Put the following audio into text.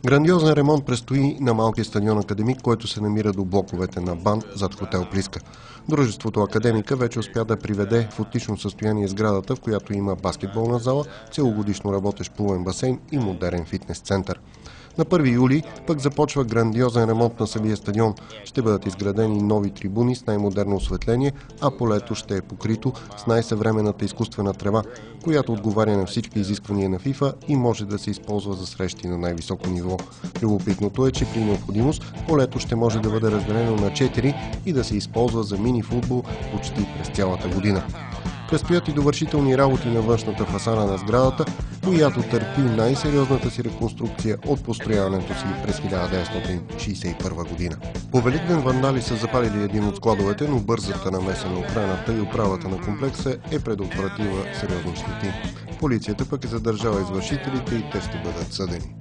Грандиозен ремонт предстои на малкия стадион Академик, който се намира до блоковете на БАН зад хотел Плиска. Дружеството Академика вече успя да приведе в отлично състояние сградата, в която има баскетболна зала, целогодишно работещ плувен басейн и модерен фитнес център. На 1 юли пък започва грандиозен ремонт на самия стадион. Ще бъдат изградени нови трибуни с най-модерно осветление, а полето ще е покрито с най-съвременната изкуствена трева, която отговаря на всички изисквания на ФИФА и може да се използва за срещи на най-високо ниво. Любопитното е, че при необходимост полето ще може да бъде разделено на 4 и да се използва за мини-футбол почти през цялата година. Предстоят и довършителни работи на външната фасада на сградата, която търпи най-сериозната си реконструкция от построяването си през 1961 година. По Великден вандали са запалили един от складовете, но бързата намеса на охраната и управата на комплекса е предотвратила сериозни щети. Полицията пък е задържала извършителите и те ще бъдат съдени.